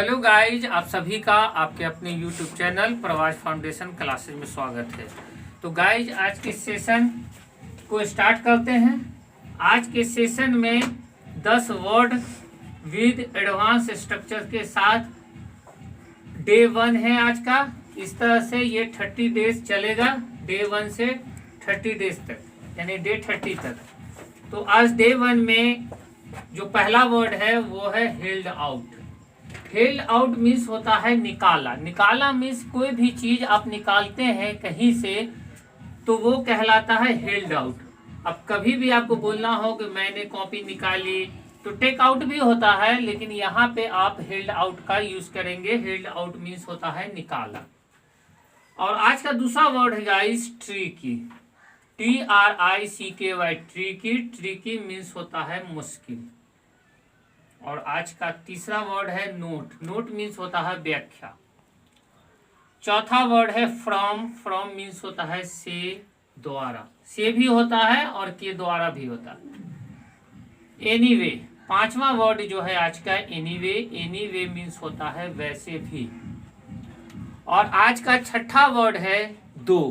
Hello guys, आप सभी का आपके अपने YouTube चैनल प्रवास फाउंडेशन क्लासेस में स्वागत है। तो गाइज, आज के सेशन को स्टार्ट करते हैं। आज के सेशन में 10 वर्ड विद एडवांस स्ट्रक्चर के साथ डे 1 है आज का। इस तरह से ये 30 डेज चलेगा, डे 1 से 30 डेज तक, यानी डे 30 तक। तो आज डे 1 में जो पहला वर्ड है वो है held out. Held out means होता है निकाला। निकाला मीन्स कोई भी चीज आप निकालते हैं कहीं से तो वो कहलाता है हेल्ड आउट। अब कभी भी आपको बोलना हो कि मैंने कॉपी निकाली तो टेक आउट भी होता है, लेकिन यहाँ पे आप हेल्ड आउट का यूज करेंगे। हेल्ड आउट मीन्स होता है निकाला। और आज का दूसरा वर्ड है guys tricky. TRICKY, tricky. Tricky means होता है मुश्किल। और आज का तीसरा वर्ड है नोट। नोट मीन्स होता है व्याख्या। चौथा वर्ड है फ्रॉम। फ्रॉम मीन्स होता है से, द्वारा। से भी होता है और के द्वारा भी होता है। एनीवे, पांचवा वर्ड जो है आज का एनीवे। एनीवे मीन्स होता है वैसे भी। और आज का छठा वर्ड है दो।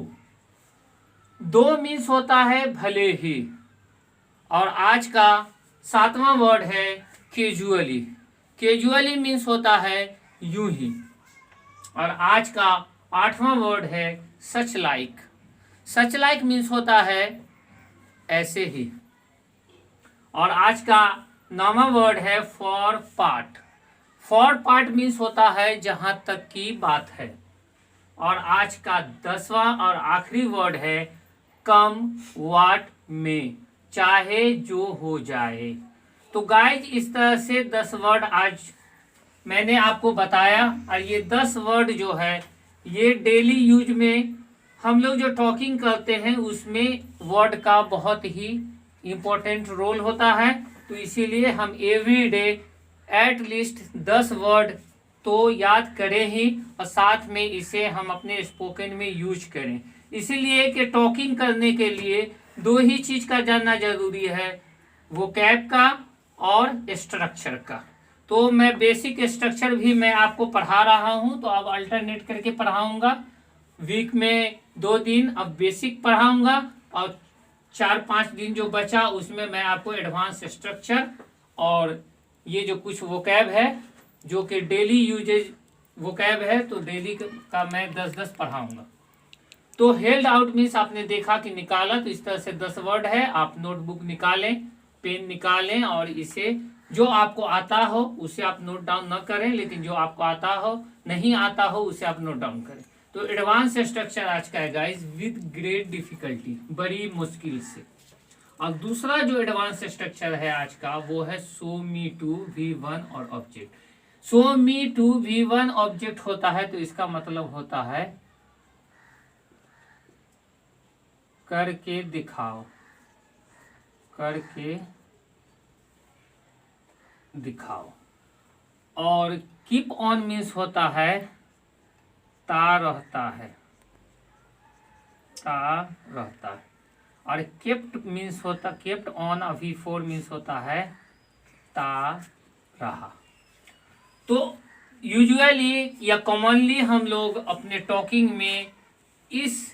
दो मीन्स होता है भले ही। और आज का सातवां वर्ड है कैजुअली। कैजुअली मीन्स होता है यूं ही। और आज का आठवां वर्ड है such like. Such like means होता है ऐसे ही। और आज का 9वां वर्ड है for part. For part means होता है जहां तक की बात है। और आज का 10वां और आखिरी वर्ड है कम व्हाट में, चाहे जो हो जाए। तो गाइज, इस तरह से 10 वर्ड आज मैंने आपको बताया। और ये 10 वर्ड जो है ये डेली यूज में हम लोग जो टॉकिंग करते हैं उसमें वर्ड का बहुत ही इम्पोर्टेंट रोल होता है। तो इसीलिए हम every day at least 10 word तो याद करें ही, और साथ में इसे हम अपने स्पोकन में यूज करें। इसीलिए कि टॉकिंग करने के लिए दो ही चीज का जानना जरूरी है, वोकैब का और स्ट्रक्चर का। तो मैं बेसिक स्ट्रक्चर भी मैं आपको पढ़ा रहा हूं, तो अब अल्टरनेट करके पढ़ाऊंगा। वीक में 2 दिन अब बेसिक पढ़ाऊंगा, और 4-5 दिन जो बचा उसमें मैं आपको एडवांस स्ट्रक्चर और ये जो कुछ वोकैब है जो कि डेली यूजेज वोकैब है, तो डेली का मैं 10-10 पढ़ाऊंगा। तो हेल्ड आउट मीन्स आपने देखा कि निकाला। तो इस तरह से 10 वर्ड है। आप नोटबुक निकालें, पेन निकालें, और इसे जो आपको आता हो उसे आप नोट डाउन न करें, लेकिन जो आपको आता हो नहीं आता हो उसे आप नोट डाउन करें। तो एडवांस स्ट्रक्चर आज का है गाइस विद ग्रेट डिफिकल्टी, बड़ी मुश्किल से। और दूसरा जो एडवांस स्ट्रक्चर है आज का वो है शो मी टू V1 और object. Show me to V1 object होता है, तो इसका मतलब होता है करके दिखाओ। करके दिखाओ। और कीप ऑन मीन्स होता है ता रहता है। ता रहता है। और केप्ट मीन्स होता, केप्ट ऑन अभी 4 मीन्स होता है ता रहा। तो यूजुअली या कॉमनली हम लोग अपने टॉकिंग में इस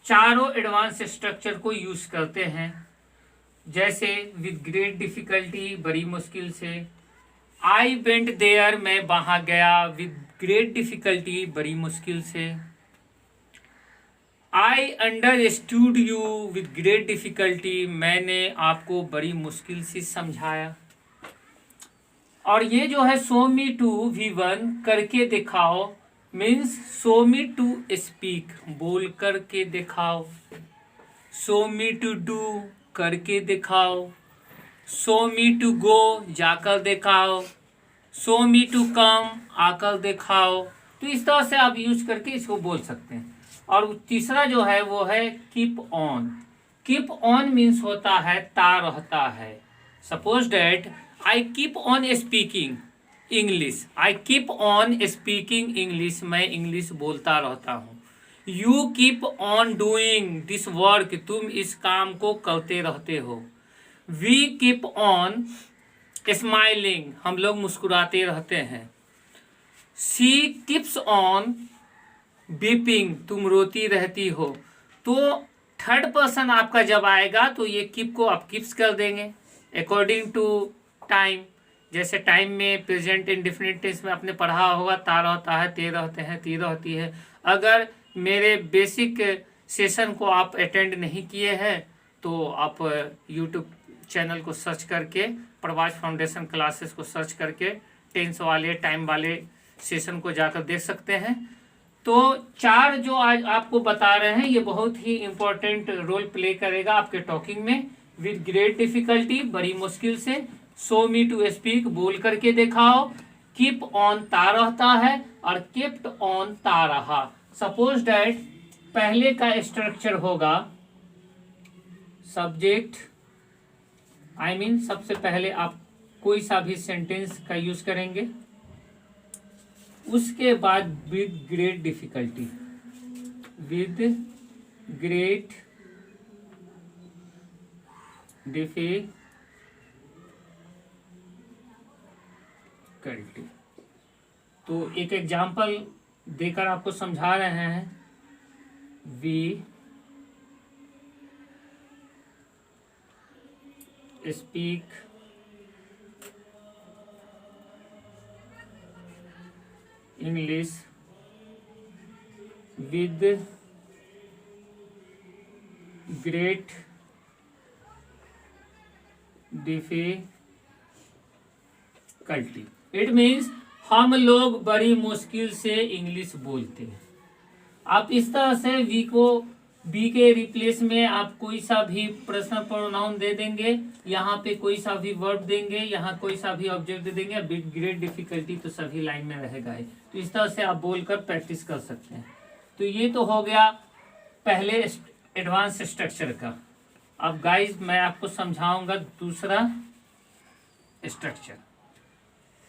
चारों एडवांस स्ट्रक्चर को यूज करते हैं। जैसे विद ग्रेट डिफिकल्टी, बड़ी मुश्किल से। आई वेंट देयर, मैं वहां गया, विद ग्रेट डिफिकल्टी, बड़ी मुश्किल से। I understood you, with great difficulty, मैंने आपको बड़ी मुश्किल से समझाया। और ये जो है शो मी टू V1 करके दिखाओ means show me to speak, बोल करके दिखाओ। शो मी टू डू, करके दिखाओ। शो मी टू गो, जाकर दिखाओ। शो मी टू कम, आकर दिखाओ। तो इस तरह से आप यूज करके इसको बोल सकते हैं। और तीसरा जो है वो है keep on. Keep on means होता है ता रहता है। Suppose that I keep on speaking English. I keep on speaking English, मैं इंग्लिश बोलता रहता हूँ। You keep on doing this work, तुम इस काम को करते रहते हो। वी कीप ऑन स्माइलिंग, हम लोग मुस्कुराते रहते हैं। शी कीप्स ऑन बीपिंग, तुम रोती रहती हो। तो थर्ड पर्सन आपका जब आएगा तो ये कीप को आप कीप्स कर देंगे अकॉर्डिंग टू टाइम। जैसे टाइम में प्रेजेंट इंडेफिनिट टेंस में आपने पढ़ा होगा, ता रहता है, ते रहते हैं, ती रहती है। अगर मेरे बेसिक सेशन को आप अटेंड नहीं किए हैं तो आप यूट्यूब चैनल को सर्च करके, प्रवाज फाउंडेशन क्लासेस को सर्च करके टेंस वाले टाइम वाले सेशन को जाकर देख सकते हैं। तो 4 जो आज आपको बता रहे हैं ये बहुत ही इंपॉर्टेंट रोल प्ले करेगा आपके टॉकिंग में। विद ग्रेट डिफिकल्टी, बड़ी मुश्किल से। शो मी टू स्पीक, बोल करके दिखाओ। कीप ऑन, ता रहता है, और केप्ट ऑन, ता रहा। सपोज डैट पहले का स्ट्रक्चर होगा सब्जेक्ट, आई मीन सबसे पहले आप कोई सा भी सेंटेंस का यूज करेंगे, उसके बाद with great difficulty, with great difficulty. तो एक एग्जाम्पल देकर आपको समझा रहे हैं। We speak English with great difficulty. It means हम लोग बड़ी मुश्किल से इंग्लिश बोलते हैं। आप इस तरह से वी को, बी के रिप्लेस में आप कोई सा भी पर्सनल प्रोनाउन दे देंगे, यहाँ पे कोई सा भी वर्ब देंगे, यहाँ कोई सा भी ऑब्जेक्ट दे देंगे। विद ग्रेट डिफिकल्टी तो सभी लाइन में रहेगा ही। तो इस तरह से आप बोलकर प्रैक्टिस कर सकते हैं। तो ये तो हो गया पहले एडवांस स्ट्रक्चर का। अब गाइस मैं आपको समझाऊंगा दूसरा स्ट्रक्चर।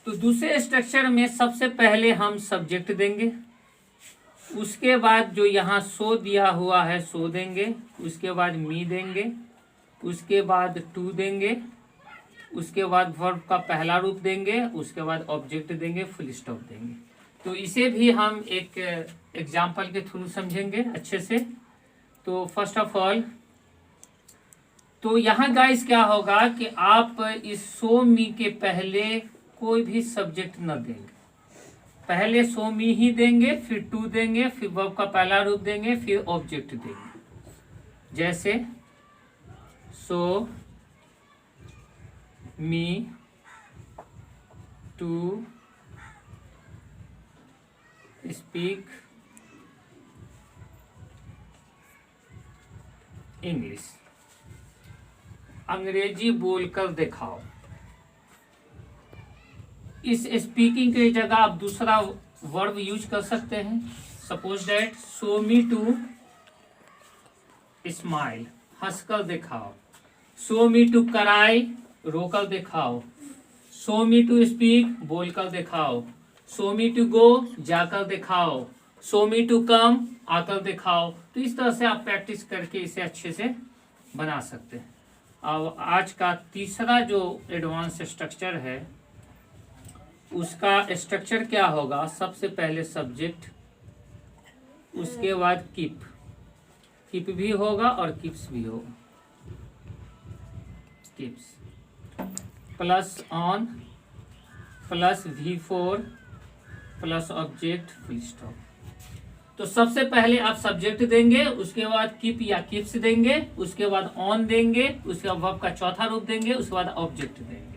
तो दूसरे स्ट्रक्चर में सबसे पहले हम सब्जेक्ट देंगे, उसके बाद जो यहाँ सो दिया हुआ है सो देंगे, उसके बाद मी देंगे, उसके बाद टू देंगे, उसके बाद वर्ब का पहला रूप देंगे, उसके बाद ऑब्जेक्ट देंगे, फुल स्टॉप देंगे। तो इसे भी हम एक एग्जाम्पल के थ्रू समझेंगे अच्छे से। तो फर्स्ट ऑफ ऑल तो यहाँ गाइस क्या होगा कि आप इस सो मी के पहले कोई भी सब्जेक्ट न देंगे। पहले सो मी ही देंगे, फिर टू देंगे, फिर वर्ब का पहला रूप देंगे, फिर ऑब्जेक्ट देंगे। जैसे सो मी टू स्पीक इंग्लिश, अंग्रेजी बोलकर दिखाओ। इस स्पीकिंग की जगह आप दूसरा वर्ब यूज कर सकते हैं। Suppose that show me to smile, हंसकर दिखाओ। शो मी टू क्राई, रोकर दिखाओ। शो मी टू स्पीक, बोलकर दिखाओ। शो मी टू गो, जाकर दिखाओ। शो मी टू कम, आकर दिखाओ। तो इस तरह से आप प्रैक्टिस करके इसे अच्छे से बना सकते हैं। अब आज का तीसरा जो एडवांस स्ट्रक्चर है उसका स्ट्रक्चर क्या होगा। सबसे पहले सब्जेक्ट, उसके बाद कीप, कीप भी होगा और कीप्स भी होगा। Keeps plus on plus V4 plus object full stop. तो सबसे पहले आप सब्जेक्ट देंगे, उसके बाद कीप या कीप्स देंगे, उसके बाद ऑन देंगे, उसके बाद वर्ब का चौथा रूप देंगे, उसके बाद ऑब्जेक्ट देंगे।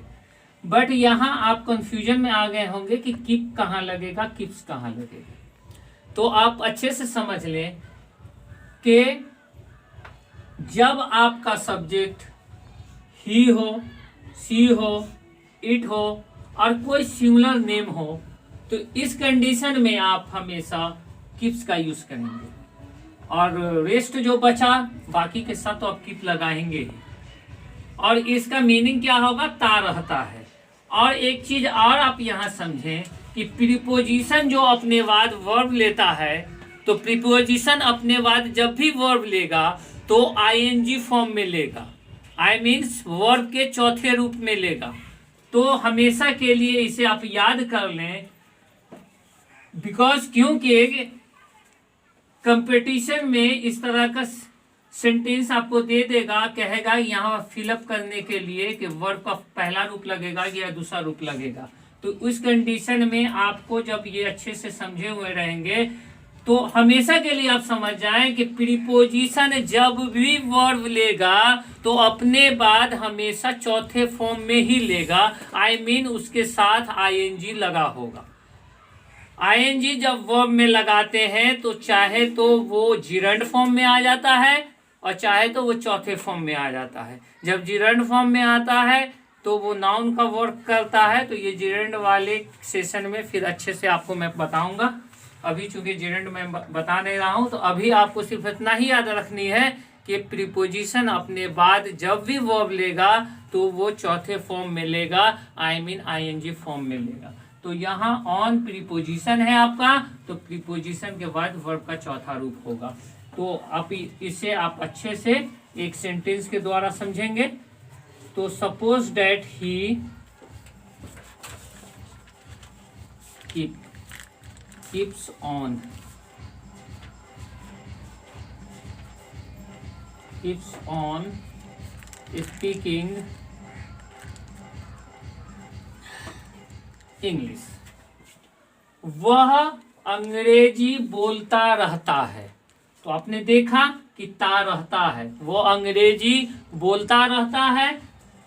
बट यहाँ आप कंफ्यूजन में आ गए होंगे कि कीप कहाँ लगेगा, कीप्स कहाँ लगेगा। तो आप अच्छे से समझ लें कि जब आपका सब्जेक्ट ही हो, सी हो, इट हो और कोई सिंगुलर नेम हो तो इस कंडीशन में आप हमेशा कीप्स का यूज करेंगे और रेस्ट जो बचा बाकी के साथ तो आप कीप लगाएंगे ही। और इसका मीनिंग क्या होगा, ता रहता है। और एक चीज और आप यहाँ समझें कि प्रीपोजिशन जो अपने बाद वर्ब लेता है, तो प्रीपोजिशन अपने बाद जब भी वर्ब लेगा तो आईएनजी फॉर्म में लेगा, आई मीन्स वर्ब के चौथे रूप में लेगा। तो हमेशा के लिए इसे आप याद कर लें बिकॉज क्योंकि कंपटीशन में इस तरह का सेंटेंस आपको दे देगा, कहेगा यहाँ फिलअप करने के लिए कि वर्ब का पहला रूप लगेगा या दूसरा रूप लगेगा। तो उस कंडीशन में आपको जब ये अच्छे से समझे हुए रहेंगे तो हमेशा के लिए आप समझ जाएं कि प्रीपोजिशन जब भी वर्ब लेगा तो अपने बाद हमेशा चौथे फॉर्म में ही लेगा। आई मीन उसके साथ आईएनजी लगा होगा। आईएनजी जब वर्ब में लगाते हैं तो चाहे तो वो जिरंड फॉर्म में आ जाता है और चाहे तो वो चौथे फॉर्म में आ जाता है। जब जिरंड फॉर्म में आता है तो वो नाउन का वर्क करता है। तो ये जिरंड वाले सेशन में फिर अच्छे से आपको मैं बताऊंगा। अभी चूंकि जिरंड में बता नहीं रहा हूं तो अभी आपको सिर्फ इतना ही याद रखनी है कि प्रीपोजिशन अपने बाद जब भी वर्ब लेगा तो वो चौथे फॉर्म में लेगा, आई मीन आईएनजी फॉर्म में लेगा। तो यहाँ ऑन प्रीपोजिशन है आपका, तो प्रीपोजिशन के बाद वर्ब का चौथा रूप होगा। तो आप इसे आप अच्छे से एक सेंटेंस के द्वारा समझेंगे। तो suppose that he keeps on speaking English. वह अंग्रेजी बोलता रहता है। तो आपने देखा कि ता रहता है, वो अंग्रेजी बोलता रहता है।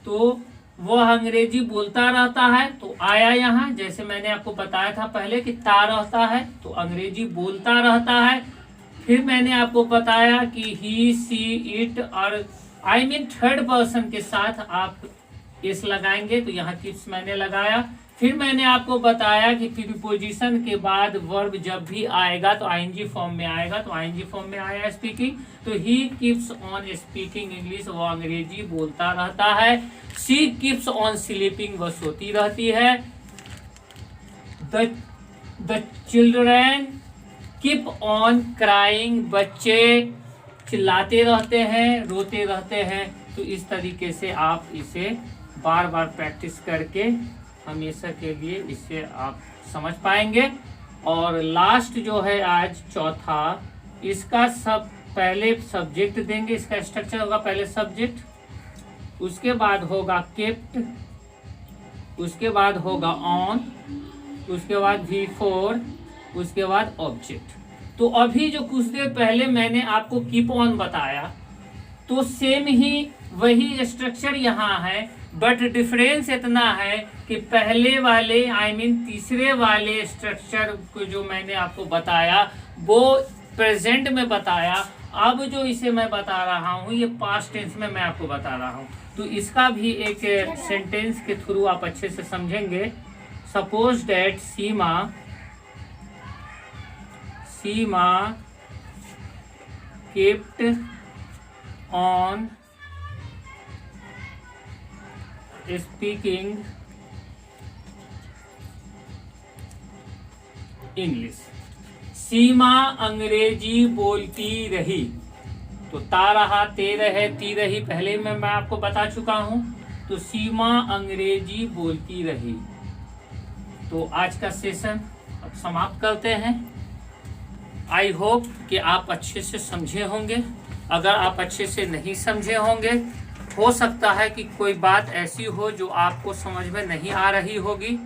तो वह अंग्रेजी बोलता रहता है तो आया यहाँ, जैसे मैंने आपको बताया था पहले कि ता रहता है तो अंग्रेजी बोलता रहता है। फिर मैंने आपको बताया कि ही सी इट और आई मीन थर्ड पर्सन के साथ आप इस लगाएंगे, तो यहाँ कीप्स मैंने लगाया। फिर मैंने आपको बताया कि प्रीपोजिशन के बाद वर्ब जब भी आएगा तो आईएनजी फॉर्म में आएगा, तो आईएनजी फॉर्म में आया स्पीकिंग। तो he keeps on speaking English, वो अंग्रेजी बोलता रहता है। शी कीप्स ऑन स्लीपिंग, वह सोती रहती है। The children keep on crying, बच्चे चिल्लाते रहते हैं, रोते रहते हैं। तो इस तरीके से आप इसे बार बार प्रैक्टिस करके हमेशा के लिए इसे आप समझ पाएंगे। और लास्ट जो है आज चौथा, इसका सब पहले सब्जेक्ट देंगे। इसका स्ट्रक्चर होगा पहले सब्जेक्ट, उसके बाद होगा केप्ट, उसके बाद होगा ऑन, उसके बाद V4, उसके बाद ऑब्जेक्ट। तो अभी जो कुछ देर पहले मैंने आपको कीप ऑन बताया तो सेम ही वही स्ट्रक्चर यहाँ है, बट डिफरेंस इतना है कि पहले वाले आई मीन तीसरे वाले स्ट्रक्चर को जो मैंने आपको बताया वो प्रेजेंट में बताया। अब जो इसे मैं बता रहा हूँ ये पास्ट टेंस में मैं आपको बता रहा हूँ। तो इसका भी एक सेंटेंस के थ्रू आप अच्छे से समझेंगे। Suppose that Seema kept on speaking English. Seema Angrezi बोलती रही। तो ता रहा, ते रहे, ती रही पहले मैं आपको बता चुका हूं। तो सीमा अंग्रेजी बोलती रही। तो आज का सेशन अब समाप्त करते हैं। आई होप कि आप अच्छे से समझे होंगे। अगर आप अच्छे से नहीं समझे होंगे, हो सकता है कि कोई बात ऐसी हो जो आपको समझ में नहीं आ रही होगी,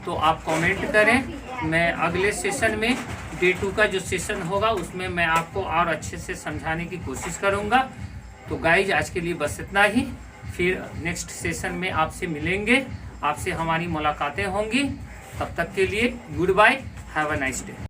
तो आप कमेंट करें। मैं अगले सेशन में डे 2 का जो सेशन होगा उसमें मैं आपको और अच्छे से समझाने की कोशिश करूंगा। तो गाइज आज के लिए बस इतना ही। फिर नेक्स्ट सेशन में आपसे मिलेंगे, आपसे हमारी मुलाकातें होंगी। तब तक के लिए good bye, have a nice day.